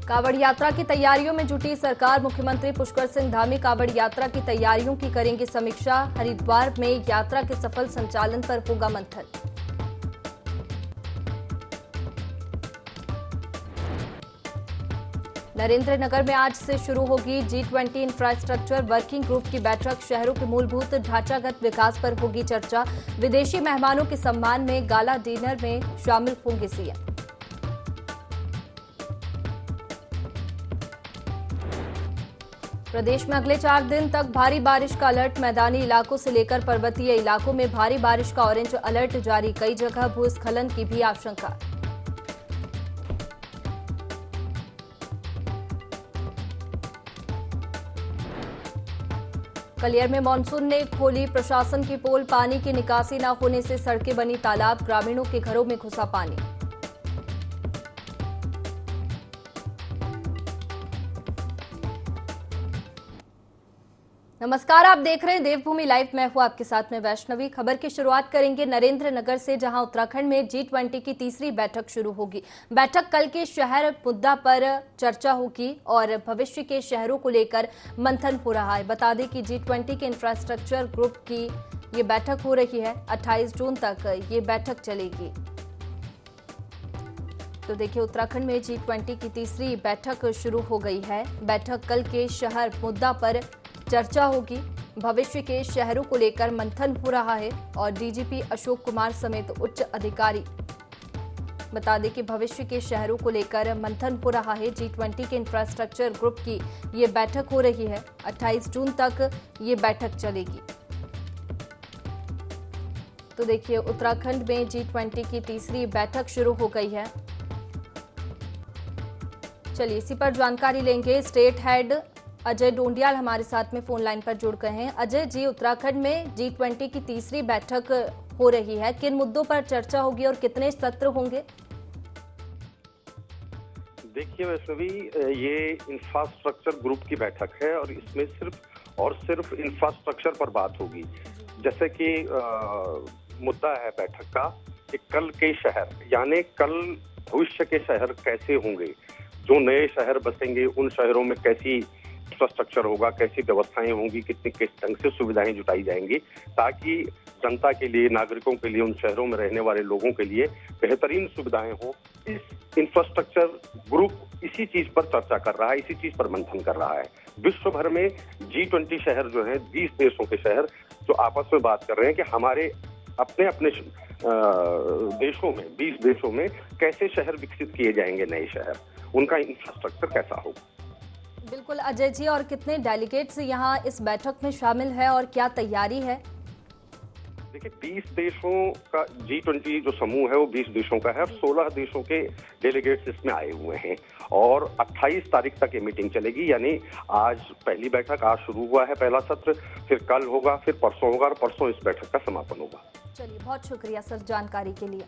कावड़ यात्रा की तैयारियों में जुटी सरकार। मुख्यमंत्री पुष्कर सिंह धामी कावड़ यात्रा की तैयारियों की करेंगे समीक्षा। हरिद्वार में यात्रा के सफल संचालन पर होगा मंथन। नरेंद्रनगर में आज से शुरू होगी G20 इंफ्रास्ट्रक्चर वर्किंग ग्रुप की बैठक। शहरों के मूलभूत ढांचागत विकास पर होगी चर्चा। विदेशी मेहमानों के सम्मान में गाला डिनर में शामिल होंगे सीएम। प्रदेश में अगले 4 दिन तक भारी बारिश का अलर्ट। मैदानी इलाकों से लेकर पर्वतीय इलाकों में भारी बारिश का ऑरेंज अलर्ट जारी। कई जगह भूस्खलन की भी आशंका। कलियर में मानसून ने खोली प्रशासन की पोल। पानी की निकासी न होने से सड़कें बनी तालाब। ग्रामीणों के घरों में घुसा पानी। नमस्कार, आप देख रहे हैं देवभूमि लाइव। मैं हूं आपके साथ में वैष्णवी। खबर की शुरुआत करेंगे नरेंद्रनगर से, जहां उत्तराखंड में G20 की तीसरी बैठक शुरू होगी। बैठक कल के शहर मुद्दा पर चर्चा होगी और भविष्य के शहरों को लेकर मंथन हो रहा है। बता दें कि G20 के इंफ्रास्ट्रक्चर ग्रुप की ये बैठक हो रही है। 28 जून तक ये बैठक चलेगी। तो देखिए, उत्तराखंड में G20 की तीसरी बैठक शुरू हो गई है। बैठक कल के शहर मुद्दा पर चर्चा होगी। भविष्य के शहरों को लेकर मंथन हो रहा है और डीजीपी अशोक कुमार समेत उच्च अधिकारी। बता दें कि भविष्य के शहरों को लेकर मंथन हो रहा है। G20 के इंफ्रास्ट्रक्चर ग्रुप की ये बैठक हो रही है। 28 जून तक ये बैठक चलेगी। तो देखिए, उत्तराखंड में G20 की तीसरी बैठक शुरू हो गई है। चलिए इसी पर जानकारी लेंगे। स्टेट हेड अजय डोंडियाल हमारे साथ में फोन लाइन पर जुड़ गए हैं। अजय जी, उत्तराखंड में G20 की तीसरी बैठक हो रही है, किन मुद्दों पर चर्चा होगी और कितने सत्र होंगे? देखिए वैष्णवी, ये इंफ्रास्ट्रक्चर ग्रुप की बैठक है और इसमें सिर्फ और सिर्फ इंफ्रास्ट्रक्चर पर बात होगी। जैसे कि मुद्दा है बैठक का कि कल के शहर, यानी कल भविष्य के शहर कैसे होंगे, जो नए शहर बसेंगे उन शहरों में कैसी इंफ्रास्ट्रक्चर होगा, कैसी व्यवस्थाएं होंगी, कितनी किस ढंग से सुविधाएं जुटाई जाएंगी, ताकि जनता के लिए, नागरिकों के लिए, उन शहरों में रहने वाले लोगों के लिए बेहतरीन सुविधाएं हो। इस इंफ्रास्ट्रक्चर ग्रुप इसी चीज पर चर्चा कर रहा है, इसी चीज पर मंथन कर रहा है। विश्व भर में G20 शहर जो है, 20 देशों के शहर जो आपस में बात कर रहे हैं कि हमारे अपने अपने देशों में, 20 देशों में कैसे शहर विकसित किए जाएंगे, नए शहर, उनका इंफ्रास्ट्रक्चर कैसा होगा। बिल्कुल अजय जी, और कितने डेलीगेट्स यहाँ इस बैठक में शामिल है और क्या तैयारी है? देखिए, 20 देशों का G20 जो समूह है वो 20 देशों का है और 16 देशों के डेलीगेट्स इसमें आए हुए हैं और 28 तारीख तक ये मीटिंग चलेगी। यानी आज पहली बैठक, आज शुरू हुआ है पहला सत्र, फिर कल होगा, फिर परसों होगा और परसों इस बैठक का समापन होगा। चलिए, बहुत शुक्रिया सर जानकारी के लिए।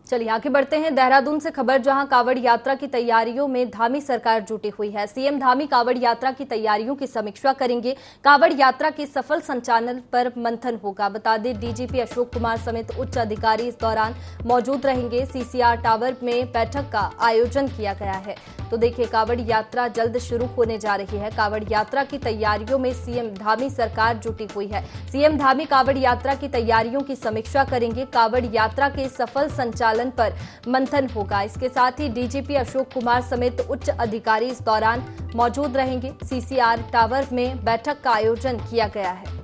चलिए आगे बढ़ते हैं देहरादून से खबर, जहां कावड़ यात्रा की तैयारियों में धामी सरकार जुटी हुई है। सीएम धामी कावड़ यात्रा की तैयारियों की समीक्षा करेंगे। कावड़ यात्रा के सफल संचालन पर मंथन होगा। बता दें, डीजीपी अशोक कुमार समेत उच्च अधिकारी इस दौरान मौजूद रहेंगे। सीसीआर टावर में बैठक का आयोजन किया गया है। तो देखिए, कावड़ यात्रा जल्द शुरू होने जा रही है। कावड़ यात्रा की तैयारियों में सीएम धामी सरकार जुटी हुई है। सीएम धामी कावड़ यात्रा की तैयारियों की समीक्षा करेंगे। कावड़ यात्रा के सफल संचालन पर मंथन होगा। इसके साथ ही डीजीपी अशोक कुमार समेत उच्च अधिकारी इस दौरान मौजूद रहेंगे। सीसीआर टावर में बैठक का आयोजन किया गया है।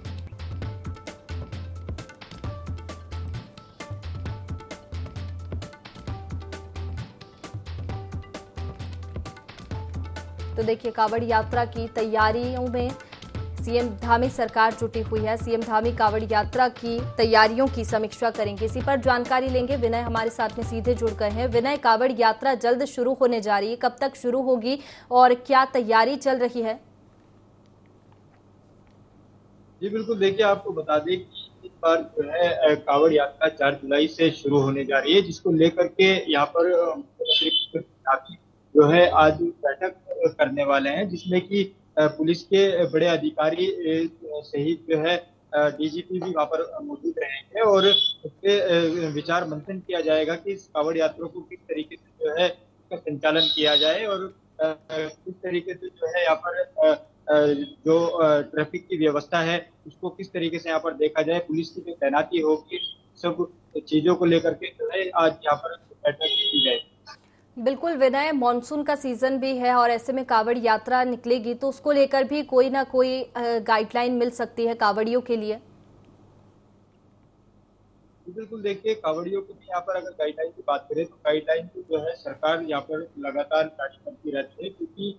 तो देखिए, कावड़ यात्रा की तैयारियों में सीएम धामी सरकार जुटी हुई है। सीएम धामी कावड़ यात्रा की तैयारियों की समीक्षा करेंगे। इसी पर जानकारी लेंगे। विनय हमारे साथ में सीधे जुड़ गए हैं। विनय, कावड़ यात्रा जल्द शुरू होने जा रही है, कब तक शुरू होगी और क्या तैयारी चल रही है? जी बिल्कुल, देखिए आपको बता दें कि इस बार जो है कावड़ यात्रा 4 जुलाई से शुरू होने जा रही है, जिसको लेकर के यहाँ पर जो है आज बैठक करने वाले हैं, जिसमें कि पुलिस के बड़े अधिकारी सहित जो है डीजीपी भी वहाँ पर मौजूद रहेंगे और उस पे विचार मंथन किया जाएगा कि इस कांवड़ यात्रा को किस तरीके से जो है इसका संचालन किया जाए और किस तरीके से जो है यहाँ पर जो ट्रैफिक की व्यवस्था है उसको किस तरीके से यहाँ पर देखा जाए, पुलिस की जो तैनाती होगी, सब चीजों को लेकर के जो है आज यहाँ पर बैठक की जाए। बिल्कुल विनय, मानसून का सीजन भी है और ऐसे में कावड़ यात्रा निकलेगी तो उसको लेकर भी कोई ना कोई गाइडलाइन मिल सकती है कावड़ियों के लिए। बिल्कुल देखिए, कांवड़ियों की भी यहाँ पर अगर गाइडलाइन की बात करें तो गाइडलाइन को जो है सरकार यहाँ पर लगातार जारी करती रहती है, क्योंकि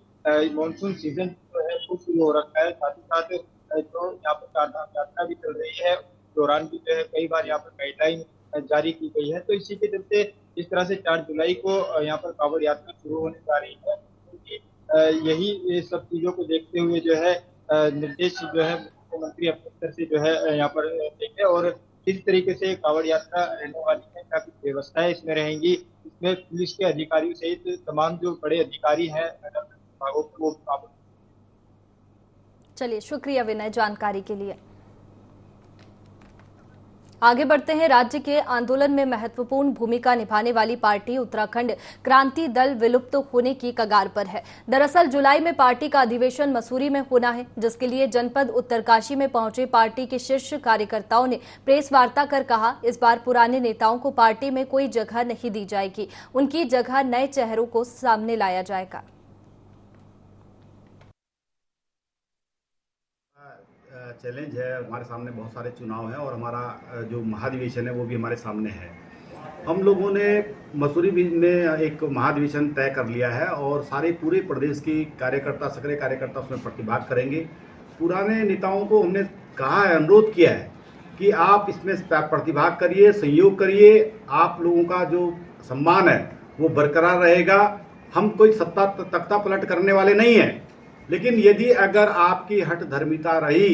मानसून सीजन जो है वो शुरू हो रखा है। साथ ही साथ जो यहाँ पर चारधाम यात्रा भी चल रही है, उस दौरान भी जो है कई बार यहाँ पर गाइडलाइन जारी की गई है। तो इसी के चलते जिस तरह से 4 जुलाई को यहाँ पर कांवड़ यात्रा शुरू होने जा रही है, क्योंकि यही ये सब चीजों को देखते हुए जो है निर्देश जो है मुख्यमंत्री अपने स्तर से जो है यहाँ पर देंगे और किस तरीके से कांवड़ यात्रा रहने वाली है, क्या कुछ व्यवस्थाएं इसमें रहेंगी, इसमें पुलिस के अधिकारियों सहित तमाम जो बड़े अधिकारी हैं विभागों को वो। चलिए, शुक्रिया विनय जानकारी के लिए। आगे बढ़ते हैं। राज्य के आंदोलन में महत्वपूर्ण भूमिका निभाने वाली पार्टी उत्तराखंड क्रांति दल विलुप्त होने की कगार पर है। दरअसल जुलाई में पार्टी का अधिवेशन मसूरी में होना है, जिसके लिए जनपद उत्तरकाशी में पहुंचे पार्टी के शीर्ष कार्यकर्ताओं ने प्रेस वार्ता कर कहा, इस बार पुराने नेताओं को पार्टी में कोई जगह नहीं दी जाएगी, उनकी जगह नए चेहरों को सामने लाया जाएगा। चैलेंज है हमारे सामने, बहुत सारे चुनाव हैं और हमारा जो महाधिवेशन है वो भी हमारे सामने है। हम लोगों ने मसूरी में एक महाधिवेशन तय कर लिया है और सारे पूरे प्रदेश की कार्यकर्ता, सक्रिय कार्यकर्ता उसमें प्रतिभाग करेंगे। पुराने नेताओं को हमने कहा है, अनुरोध किया है कि आप इसमें प्रतिभाग करिए, सहयोग करिए, आप लोगों का जो सम्मान है वो बरकरार रहेगा। हम कोई सत्ता तख्ता पलट करने वाले नहीं हैं, लेकिन यदि अगर आपकी हठ धर्मिता रही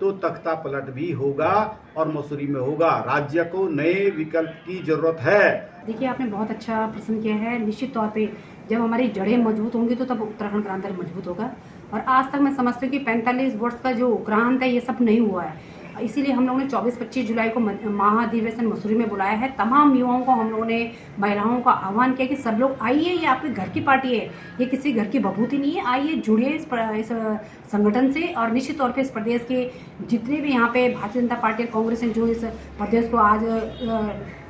तो तख्ता पलट भी होगा और मसूरी में होगा। राज्य को नए विकल्प की जरूरत है। देखिए, आपने बहुत अच्छा प्रश्न किया है। निश्चित तौर पे जब हमारी जड़ें मजबूत होंगी तो तब उत्तराखंड क्रांति दल मजबूत होगा। और आज तक मैं समझती हूँ कि 45 वर्ष का जो क्रांत है ये सब नहीं हुआ है। इसीलिए हम लोगों ने 24-25 जुलाई को महाधिवेशन मसूरी में बुलाया है। तमाम युवाओं को हम लोगों ने, महिलाओं का आह्वान किया कि सब लोग आइए, ये आपके घर की पार्टी है, ये किसी घर की बभूति नहीं है, आइए जुड़िए इस संगठन से। और निश्चित तौर पे इस प्रदेश के जितने भी यहाँ पे भारतीय जनता पार्टी और कांग्रेस ने जो इस प्रदेश को आज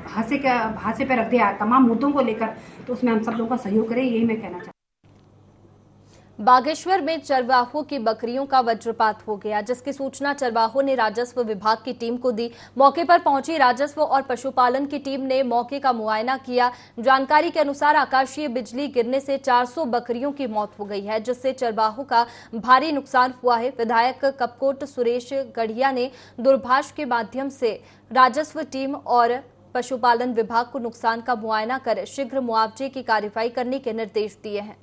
हाथे पे रख दिया तमाम मुद्दों को लेकर, तो उसमें हम सब लोगों का सहयोग करें, यही मैं कहना चाहती हूँ। बागेश्वर में चरवाहों की बकरियों का वज्रपात हो गया, जिसकी सूचना चरवाहों ने राजस्व विभाग की टीम को दी। मौके पर पहुंची राजस्व और पशुपालन की टीम ने मौके का मुआयना किया। जानकारी के अनुसार आकाशीय बिजली गिरने से 400 बकरियों की मौत हो गई है, जिससे चरवाहों का भारी नुकसान हुआ है। विधायक कपकोट सुरेश गढ़िया ने दूरभाष के माध्यम से राजस्व टीम और पशुपालन विभाग को नुकसान का मुआयना कर शीघ्र मुआवजे की कार्रवाई करने के निर्देश दिए हैं।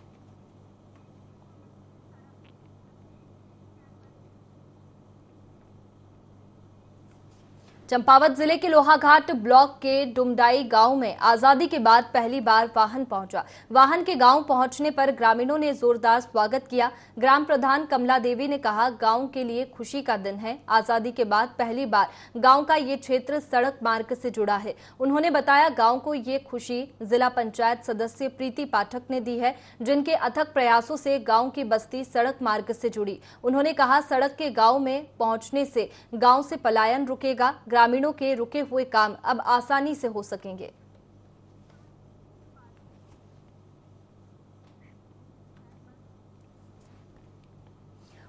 चंपावत जिले के लोहाघाट ब्लॉक के डुमडाई गांव में आजादी के बाद पहली बार वाहन पहुंचा। वाहन के गांव पहुंचने पर ग्रामीणों ने जोरदार स्वागत किया। ग्राम प्रधान कमला देवी ने कहा, गांव के लिए खुशी का दिन है। आजादी के बाद पहली बार गांव का ये क्षेत्र सड़क मार्ग से जुड़ा है। उन्होंने बताया, गांव को ये खुशी जिला पंचायत सदस्य प्रीति पाठक ने दी है, जिनके अथक प्रयासों से गांव की बस्ती सड़क मार्ग से जुड़ी। उन्होंने कहा, सड़क के गांव में पहुंचने से गांव से पलायन रुकेगा, ग्रामीणों के रुके हुए काम अब आसानी से हो सकेंगे।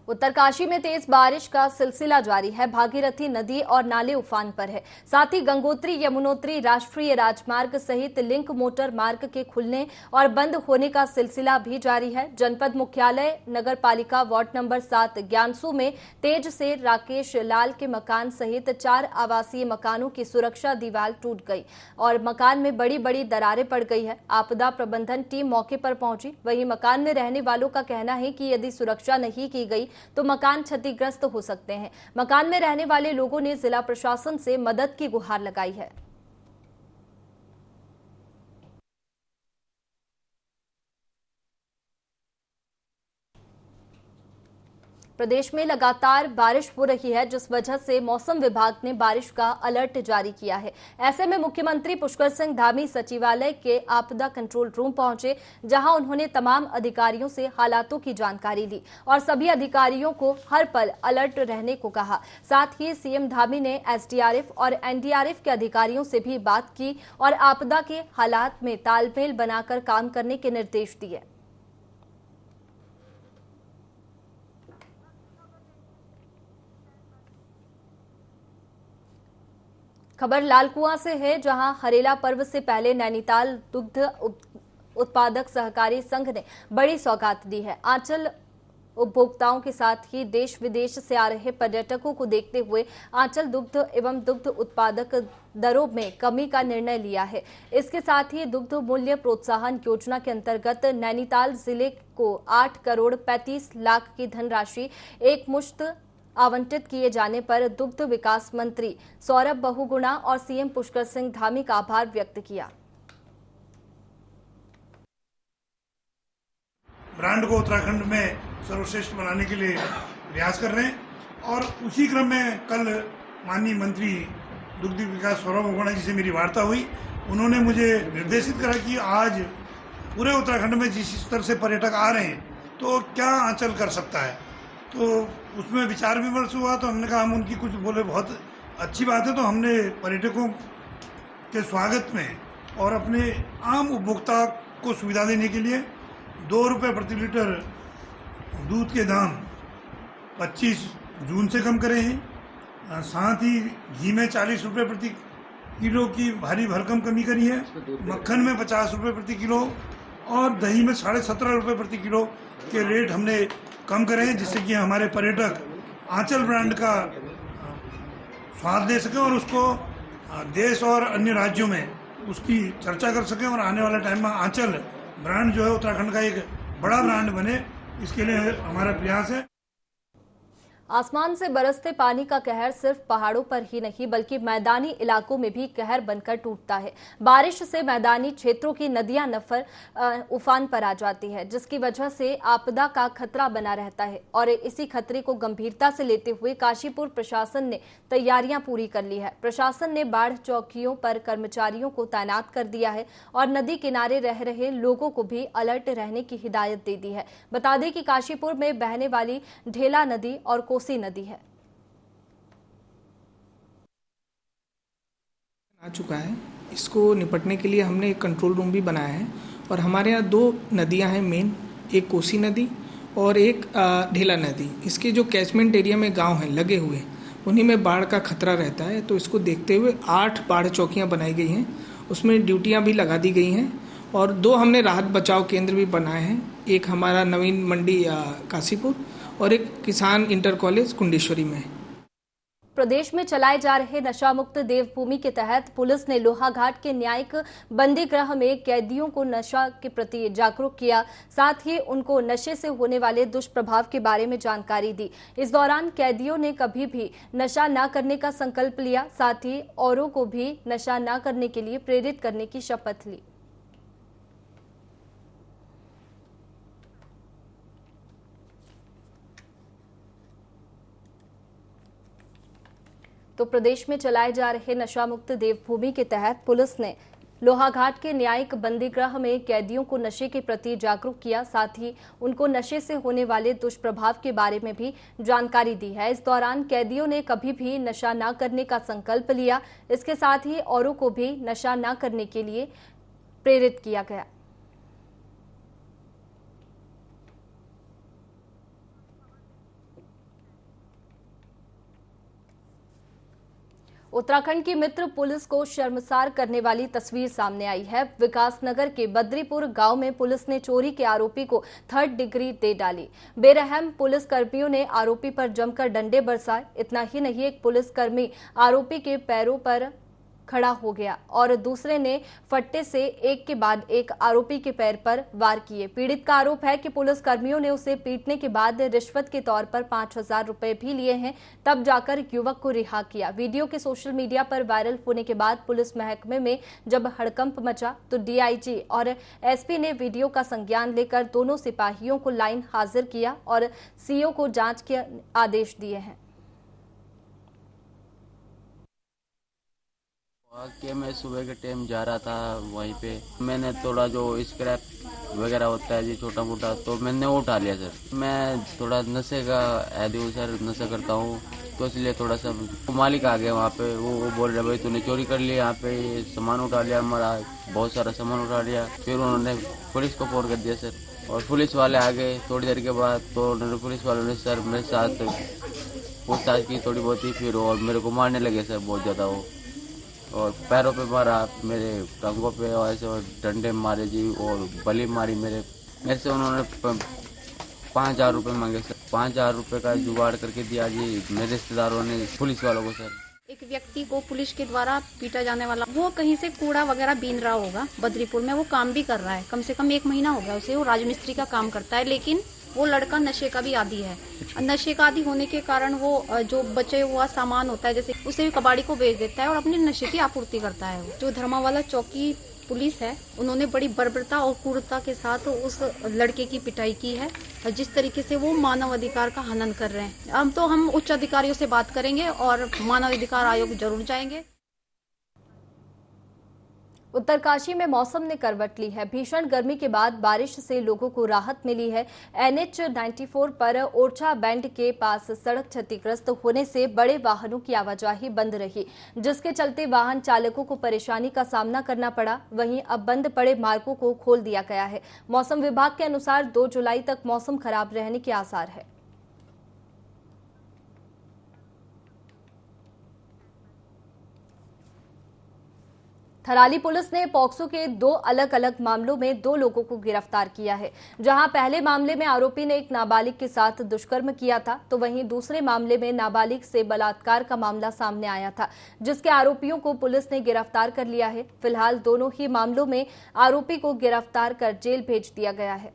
उत्तरकाशी में तेज बारिश का सिलसिला जारी है। भागीरथी नदी और नाले उफान पर है। साथ ही गंगोत्री यमुनोत्री राष्ट्रीय राजमार्ग सहित लिंक मोटर मार्ग के खुलने और बंद होने का सिलसिला भी जारी है। जनपद मुख्यालय नगर पालिका वार्ड नंबर 7 ज्ञानसू में तेज से राकेश लाल के मकान सहित 4 आवासीय मकानों की सुरक्षा दीवार टूट गई और मकान में बड़ी बड़ी दरारें पड़ गई है। आपदा प्रबंधन टीम मौके पर पहुंची। वहीं मकान में रहने वालों का कहना है कि यदि सुरक्षा नहीं की गई तो मकान क्षतिग्रस्त हो सकते हैं। मकान में रहने वाले लोगों ने जिला प्रशासन से मदद की गुहार लगाई है। प्रदेश में लगातार बारिश हो रही है, जिस वजह से मौसम विभाग ने बारिश का अलर्ट जारी किया है। ऐसे में मुख्यमंत्री पुष्कर सिंह धामी सचिवालय के आपदा कंट्रोल रूम पहुंचे, जहां उन्होंने तमाम अधिकारियों से हालातों की जानकारी ली और सभी अधिकारियों को हर पल अलर्ट रहने को कहा। साथ ही सीएम धामी ने एसडीआरएफ और एनडीआरएफ के अधिकारियों से भी बात की और आपदा के हालात में तालमेल बनाकर काम करने के निर्देश दिए। खबर लालकुआं से है, जहां हरेला पर्व से पहले नैनीताल दुग्ध उत्पादक सहकारी संघ ने बड़ी सौगात दी है। आंचल उपभोक्ताओं के साथ ही देश विदेश से आ रहे पर्यटकों को देखते हुए आंचल दुग्ध एवं दुग्ध उत्पादक दरों में कमी का निर्णय लिया है। इसके साथ ही दुग्ध मूल्य प्रोत्साहन योजना के अंतर्गत नैनीताल जिले को 8 करोड़ 35 लाख की धनराशि एक मुश्त आवंटित किए जाने पर दुग्ध विकास मंत्री सौरभ बहुगुणा और सीएम पुष्कर सिंह धामी का आभार व्यक्त किया। ब्रांड को उत्तराखंड में सर्वश्रेष्ठ बनाने के लिए प्रयास कर रहे हैं और उसी क्रम में कल माननीय मंत्री दुग्ध विकास सौरभ बहुगुणा जी से मेरी वार्ता हुई। उन्होंने मुझे निर्देशित करा कि आज पूरे उत्तराखंड में जिस स्तर से पर्यटक आ रहे हैं तो क्या आंचल कर सकता है, तो उसमें विचार विमर्श हुआ। तो हमने कहा, हम उनकी कुछ बोले बहुत अच्छी बात है, तो हमने पर्यटकों के स्वागत में और अपने आम उपभोक्ता को सुविधा देने के लिए 2 रुपये प्रति लीटर दूध के दाम 25 जून से कम करे हैं। साथ ही घी में 40 रुपये प्रति किलो की भारी भरकम कमी करी है। मक्खन में 50 रुपये प्रति किलो और दही में 17.5 रुपये प्रति किलो के रेट हमने कम करे हैं, जिससे कि हमारे पर्यटक आंचल ब्रांड का स्वाद ले सकें और उसको देश और अन्य राज्यों में उसकी चर्चा कर सकें और आने वाले टाइम में आंचल ब्रांड जो है उत्तराखंड का एक बड़ा ब्रांड बने, इसके लिए हमारा प्रयास है। आसमान से बरसते पानी का कहर सिर्फ पहाड़ों पर ही नहीं बल्कि मैदानी इलाकों में भी कहर बनकर टूटता है। बारिश से मैदानी क्षेत्रों की नदियां उफान पर आ जाती है, जिसकी वजह से आपदा का खतरा बना रहता है और इसी खतरे को गंभीरता से लेते हुए काशीपुर प्रशासन ने तैयारियां पूरी कर ली है। प्रशासन ने बाढ़ चौकियों पर कर्मचारियों को तैनात कर दिया है और नदी किनारे रह रहे लोगों को भी अलर्ट रहने की हिदायत दे दी है। बता दें कि काशीपुर में बहने वाली ढेला नदी और कोसी नदी है। आ चुका है, इसको निपटने के लिए हमने एक कंट्रोल रूम भी बनाया है और हमारे यहाँ 2 नदियाँ हैं मेन, एक कोसी नदी और एक ढेला नदी। इसके जो कैचमेंट एरिया में गांव हैं लगे हुए, उन्हीं में बाढ़ का खतरा रहता है। तो इसको देखते हुए 8 बाढ़ चौकियाँ बनाई गई हैं, उसमें ड्यूटियाँ भी लगा दी गई हैं और 2 हमने राहत बचाव केंद्र भी बनाए हैं। एक हमारा नवीन मंडी काशीपुर और एक किसान इंटर कॉलेज कुंडेश्वरी में। प्रदेश में चलाए जा रहे नशा मुक्त देवभूमि के तहत पुलिस ने लोहाघाट के न्यायिक बंदी गृह में कैदियों को नशा के प्रति जागरूक किया, साथ ही उनको नशे से होने वाले दुष्प्रभाव के बारे में जानकारी दी। इस दौरान कैदियों ने कभी भी नशा न करने का संकल्प लिया, साथ ही औरों को भी नशा न करने के लिए प्रेरित करने की शपथ ली। तो प्रदेश में चलाए जा रहे नशा मुक्त देवभूमि के तहत पुलिस ने लोहाघाट के न्यायिक बंदी गृह में कैदियों को नशे के प्रति जागरूक किया, साथ ही उनको नशे से होने वाले दुष्प्रभाव के बारे में भी जानकारी दी है। इस दौरान कैदियों ने कभी भी नशा न करने का संकल्प लिया। इसके साथ ही औरों को भी नशा न करने के लिए प्रेरित किया गया। उत्तराखंड की मित्र पुलिस को शर्मसार करने वाली तस्वीर सामने आई है। विकासनगर के बद्रीपुर गांव में पुलिस ने चोरी के आरोपी को 3rd डिग्री दे डाली। बेरहम पुलिस कर्मियों ने आरोपी पर जमकर डंडे बरसाए। इतना ही नहीं, एक पुलिसकर्मी आरोपी के पैरों पर खड़ा हो गया और दूसरे ने फट्टे से एक के बाद एक आरोपी के पैर पर वार किए। पीड़ित का आरोप है कि पुलिस कर्मियों ने उसे पीटने के बाद रिश्वत के तौर पर 5,000 रुपए भी लिए हैं, तब जाकर युवक को रिहा किया। वीडियो के सोशल मीडिया पर वायरल होने के बाद पुलिस महकमे में जब हड़कंप मचा तो डीआईजी और एसपी ने वीडियो का संज्ञान लेकर दोनों सिपाहियों को लाइन हाजिर किया और सीओ को जांच के आदेश दिए हैं। कि मैं सुबह के टाइम जा रहा था, वहीं पे मैंने थोड़ा जो स्क्रैप वगैरह होता है जी छोटा मोटा, तो मैंने वो उठा लिया सर। मैं थोड़ा नशे का आदी हूँ सर, नशा करता हूँ, तो इसलिए थोड़ा सा मालिक आ गया वहाँ पे। वो बोल रहे भाई तूने चोरी कर लिया, यहाँ पे सामान उठा लिया, हमारा बहुत सारा सामान उठा लिया। फिर उन्होंने पुलिस को फोन कर दिया सर, और पुलिस वाले आ गए थोड़ी देर के बाद। तो उन्होंने पुलिस वालों ने सर मेरे साथ पूछताछ की थोड़ी बहुत ही, फिर और मेरे को मारने लगे सर बहुत ज़्यादा वो, और पैरों पे मारा, मेरे टांगों पे और ऐसे और डंडे मारे जी, और बली मारी मेरे से। उन्होंने 5,000 रुपये मांगे सर। 5,000 रुपये का जुगाड़ करके दिया जी मेरे रिश्तेदारों ने पुलिस वालों को सर। एक व्यक्ति को पुलिस के द्वारा पीटा जाने वाला, वो कहीं से कूड़ा वगैरह बीन रहा होगा बद्रीपुर में, वो काम भी कर रहा है। कम से कम 1 महीना हो गया उसे, वो राजमिस्त्री का काम करता है, लेकिन वो लड़का नशे का भी आदी है। नशे का आदी होने के कारण वो जो बचे हुआ सामान होता है जैसे उसे भी कबाड़ी को बेच देता है और अपने नशे की आपूर्ति करता है। जो धर्मावाला चौकी पुलिस है, उन्होंने बड़ी बर्बरता और क्रूरता के साथ उस लड़के की पिटाई की है। जिस तरीके से वो मानव अधिकार का हनन कर रहे हैं, अब तो हम उच्च अधिकारियों से बात करेंगे और मानव अधिकार आयोग जरूर जाएंगे। उत्तरकाशी में मौसम ने करवट ली है। भीषण गर्मी के बाद बारिश से लोगों को राहत मिली है। NH 94 पर ओरछा बैंड के पास सड़क क्षतिग्रस्त होने से बड़े वाहनों की आवाजाही बंद रही, जिसके चलते वाहन चालकों को परेशानी का सामना करना पड़ा। वहीं अब बंद पड़े मार्गों को खोल दिया गया है। मौसम विभाग के अनुसार 2 जुलाई तक मौसम खराब रहने के आसार है। थराली पुलिस ने पॉक्सो के 2 अलग अलग मामलों में 2 लोगों को गिरफ्तार किया है। जहां पहले मामले में आरोपी ने एक नाबालिग के साथ दुष्कर्म किया था, तो वहीं दूसरे मामले में नाबालिग से बलात्कार का मामला सामने आया था, जिसके आरोपियों को पुलिस ने गिरफ्तार कर लिया है। फिलहाल दोनों ही मामलों में आरोपी को गिरफ्तार कर जेल भेज दिया गया है।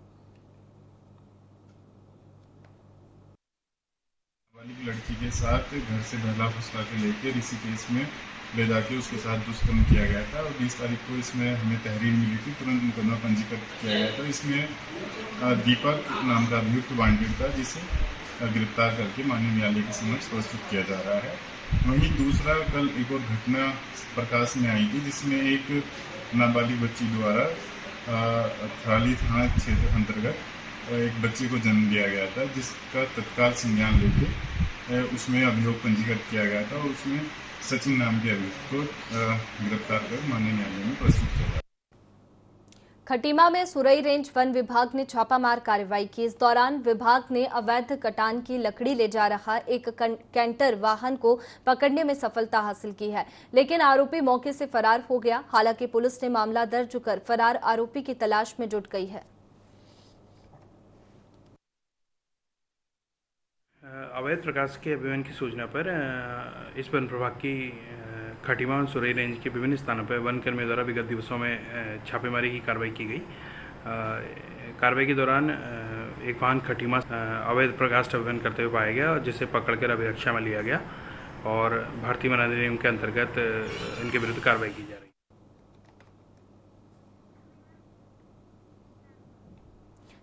लड़की के साथ घर से बहला फुसला के लेकर ऋषिकेश में ले जाके उसके साथ दुष्कर्म किया गया था, और 20 तारीख को इसमें हमें तहरीर मिली थी, तुरंत मुकदमा पंजीकृत किया गया था। इसमें दीपक नाम का अभियुक्त वांटेड था, जिसे गिरफ्तार करके माननीय न्यायालय के समक्ष प्रस्तुत किया जा रहा है। वहीं दूसरा कल एक और घटना प्रकाश में आई थी, जिसमें एक नाबालिग बच्ची द्वारा थराली थाना क्षेत्र अंतर्गत एक बच्चे को जन्म दिया गया था, जिसका तत्काल संज्ञान लेके उसमें अभियोग पंजीकृत किया गया था, और उसमें सचिन नाम के अभियुक्त को गिरफ्तार कर माननीय न्यायालय में प्रस्तुत किया। खटीमा में सुरई रेंज वन विभाग ने छापामार कार्रवाई की। इस दौरान विभाग ने अवैध कटान की लकड़ी ले जा रहा एक कैंटर वाहन को पकड़ने में सफलता हासिल की है, लेकिन आरोपी मौके से फरार हो गया। हालांकि पुलिस ने मामला दर्ज कर फरार आरोपी की तलाश में जुट गई है। अवैध प्रकाश के अभियान की सूचना पर इस वन प्रभाग की खटीमा और सुरई रेंज के विभिन्न स्थानों पर वन कर्मियों द्वारा विगत दिवसों में छापेमारी की कार्रवाई की गई। कार्रवाई के दौरान एक वाहन खटीमा अवैध प्रकाश अभियान करते हुए पाया गया, और जिसे पकड़कर अभिरक्षा में लिया गया और भारतीय वन अधिनियम के अंतर्गत इनके विरुद्ध कार्रवाई की जा रही है।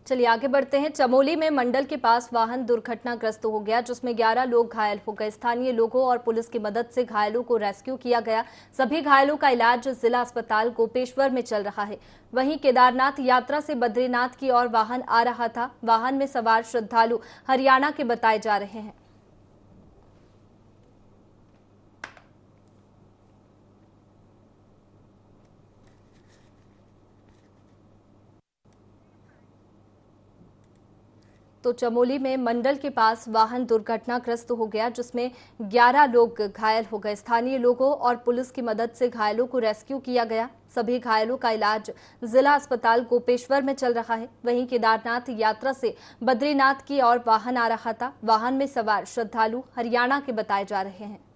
चलिए आगे बढ़ते हैं। चमोली में मंडल के पास वाहन दुर्घटनाग्रस्त हो गया, जिसमें 11 लोग घायल हो गए। स्थानीय लोगों और पुलिस की मदद से घायलों को रेस्क्यू किया गया। सभी घायलों का इलाज जिला अस्पताल गोपेश्वर में चल रहा है। वहीं केदारनाथ यात्रा से बद्रीनाथ की ओर वाहन आ रहा था। वाहन में सवार श्रद्धालु हरियाणा के बताए जा रहे हैं। तो चमोली में मंडल के पास वाहन दुर्घटनाग्रस्त हो गया, जिसमें 11 लोग घायल हो गए। स्थानीय लोगों और पुलिस की मदद से घायलों को रेस्क्यू किया गया। सभी घायलों का इलाज जिला अस्पताल गोपेश्वर में चल रहा है। वहीं केदारनाथ यात्रा से बद्रीनाथ की ओर वाहन आ रहा था। वाहन में सवार श्रद्धालु हरियाणा के बताए जा रहे हैं।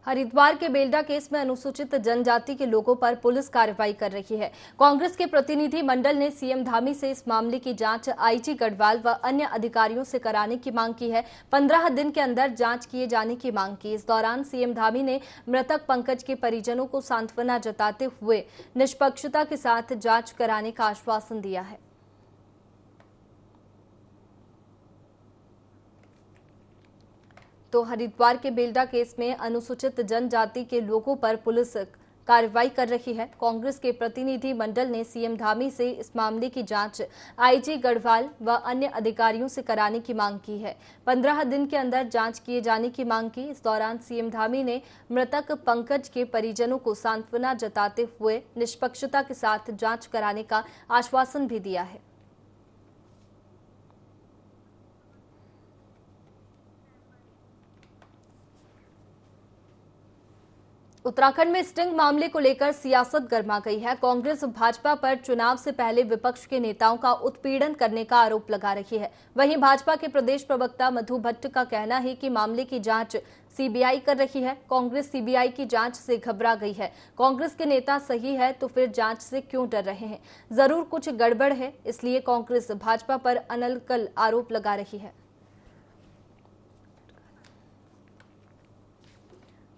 हरिद्वार के बेलडा केस में अनुसूचित जनजाति के लोगों पर पुलिस कार्रवाई कर रही है। कांग्रेस के प्रतिनिधि मंडल ने सीएम धामी से इस मामले की जांच आईजी गढ़वाल व अन्य अधिकारियों से कराने की मांग की है। 15 दिन के अंदर जांच किए जाने की मांग की। इस दौरान सीएम धामी ने मृतक पंकज के परिजनों को सांत्वना जताते हुए निष्पक्षता के साथ जांच कराने का आश्वासन दिया है। तो हरिद्वार के बेलडा केस में अनुसूचित जनजाति के लोगों पर पुलिस कार्रवाई कर रही है। कांग्रेस के प्रतिनिधि मंडल ने सीएम धामी से इस मामले की जांच आईजी गढ़वाल व अन्य अधिकारियों से कराने की मांग की है। 15 दिन के अंदर जांच किए जाने की मांग की। इस दौरान सीएम धामी ने मृतक पंकज के परिजनों को सांत्वना जताते हुए निष्पक्षता के साथ जांच कराने का आश्वासन भी दिया है। उत्तराखंड में स्टिंग मामले को लेकर सियासत गर्मा गई है। कांग्रेस भाजपा पर चुनाव से पहले विपक्ष के नेताओं का उत्पीड़न करने का आरोप लगा रही है। वहीं भाजपा के प्रदेश प्रवक्ता मधु भट्ट का कहना है कि मामले की जांच सीबीआई कर रही है। कांग्रेस सीबीआई की जांच से घबरा गई है। कांग्रेस के नेता सही है तो फिर जांच से क्यों डर रहे हैं? जरूर कुछ गड़बड़ है, इसलिए कांग्रेस भाजपा पर अनलकल आरोप लगा रही है।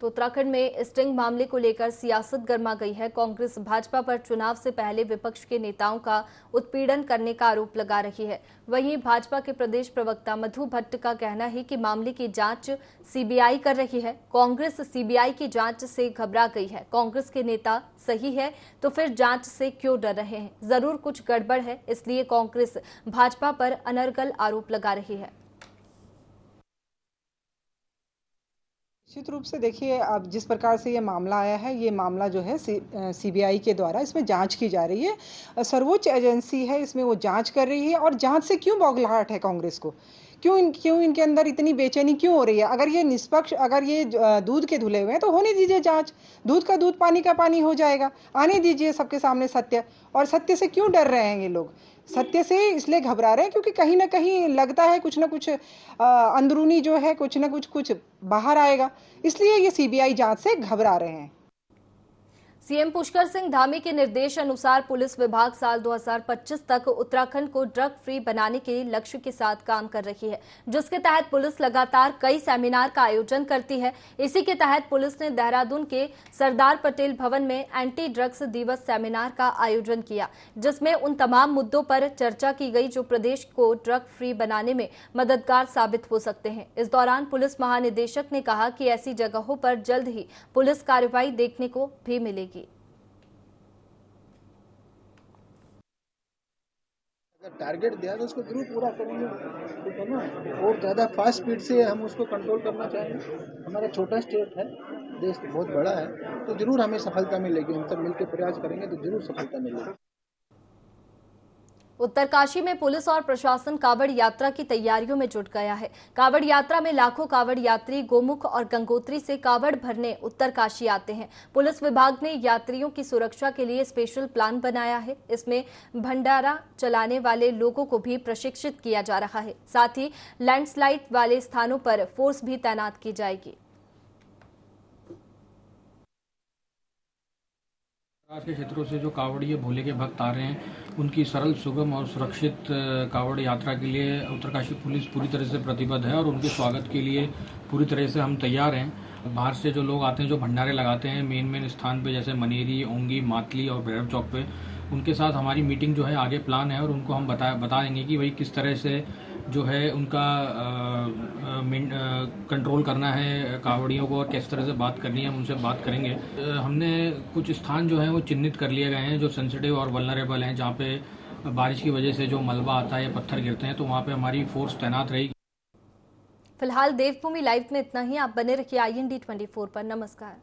तो उत्तराखंड में स्टिंग मामले को लेकर सियासत गर्मा गई है। कांग्रेस भाजपा पर चुनाव से पहले विपक्ष के नेताओं का उत्पीड़न करने का आरोप लगा रही है। वहीं भाजपा के प्रदेश प्रवक्ता मधु भट्ट का कहना है कि मामले की जांच सीबीआई कर रही है। कांग्रेस सीबीआई की जांच से घबरा गई है। कांग्रेस के नेता सही है तो फिर जांच से क्यों डर रहे हैं? जरूर कुछ गड़बड़ है, इसलिए कांग्रेस भाजपा पर अनर्गल आरोप लगा रही है। निश्चित रूप से देखिए, अब जिस प्रकार से ये मामला आया है, ये मामला जो है सीबीआई के द्वारा इसमें जांच की जा रही है। सर्वोच्च एजेंसी है, इसमें वो जांच कर रही है। और जांच से क्यों बौखलाहट है कांग्रेस को? क्यों इनके अंदर इतनी बेचैनी क्यों हो रही है? अगर ये निष्पक्ष, अगर ये दूध के धुले हुए हैं तो होने दीजिए जांच। दूध का दूध, पानी का पानी हो जाएगा। आने दीजिए सबके सामने सत्य। और सत्य से क्यों डर रहे हैं ये लोग? सत्य से इसलिए घबरा रहे हैं क्योंकि कहीं ना कहीं लगता है कुछ ना कुछ अंदरूनी जो है कुछ ना कुछ बाहर आएगा, इसलिए ये सीबीआई जांच से घबरा रहे हैं। सीएम पुष्कर सिंह धामी के निर्देश अनुसार पुलिस विभाग साल 2025 तक उत्तराखंड को ड्रग फ्री बनाने के लक्ष्य के साथ काम कर रही है, जिसके तहत पुलिस लगातार कई सेमिनार का आयोजन करती है। इसी के तहत पुलिस ने देहरादून के सरदार पटेल भवन में एंटी ड्रग्स दिवस सेमिनार का आयोजन किया, जिसमें उन तमाम मुद्दों पर चर्चा की गई जो प्रदेश को ड्रग फ्री बनाने में मददगार साबित हो सकते हैं। इस दौरान पुलिस महानिदेशक ने कहा कि ऐसी जगहों पर जल्द ही पुलिस कार्रवाई देखने को भी मिलेगी। अगर टारगेट दिया तो उसको जरूर पूरा करेंगे, ठीक है ना। और ज़्यादा फास्ट स्पीड से हम उसको कंट्रोल करना चाहेंगे। हमारा छोटा स्टेट है, देश बहुत बड़ा है, तो जरूर हमें सफलता मिलेगी। हम सब मिलकर प्रयास करेंगे तो जरूर सफलता मिलेगी। उत्तरकाशी में पुलिस और प्रशासन कावड़ यात्रा की तैयारियों में जुट गया है। कावड़ यात्रा में लाखों कावड़ यात्री गोमुख और गंगोत्री से कावड़ भरने उत्तरकाशी आते हैं। पुलिस विभाग ने यात्रियों की सुरक्षा के लिए स्पेशल प्लान बनाया है। इसमें भंडारा चलाने वाले लोगों को भी प्रशिक्षित किया जा रहा है। साथ ही लैंडस्लाइड वाले स्थानों पर फोर्स भी तैनात की जाएगी। के क्षेत्रों से जो कावड़िए भोले के भक्त आ रहे हैं, उनकी सरल, सुगम और सुरक्षित कावड़ यात्रा के लिए उत्तरकाशी पुलिस पूरी तरह से प्रतिबद्ध है और उनके स्वागत के लिए पूरी तरह से हम तैयार हैं। बाहर से जो लोग आते हैं, जो भंडारे लगाते हैं मेन स्थान पे, जैसे मनेरी, ओंगी, मातली और भैरव चौक पे, उनके साथ हमारी मीटिंग जो है आगे प्लान है और उनको हम बता देंगे कि भाई किस तरह से जो है उनका कंट्रोल करना है कावड़ियों को और किस तरह से बात करनी है, हम उनसे बात करेंगे। हमने कुछ स्थान जो है वो चिन्हित कर लिए गए हैं जो सेंसिटिव और वल्नरेबल हैं, जहाँ पे बारिश की वजह से जो मलबा आता है या पत्थर गिरते हैं, तो वहाँ पे हमारी फोर्स तैनात रहेगी। फिलहाल देवभूमि लाइव में इतना ही। आप बने रखिए IND 24 पर। नमस्कार।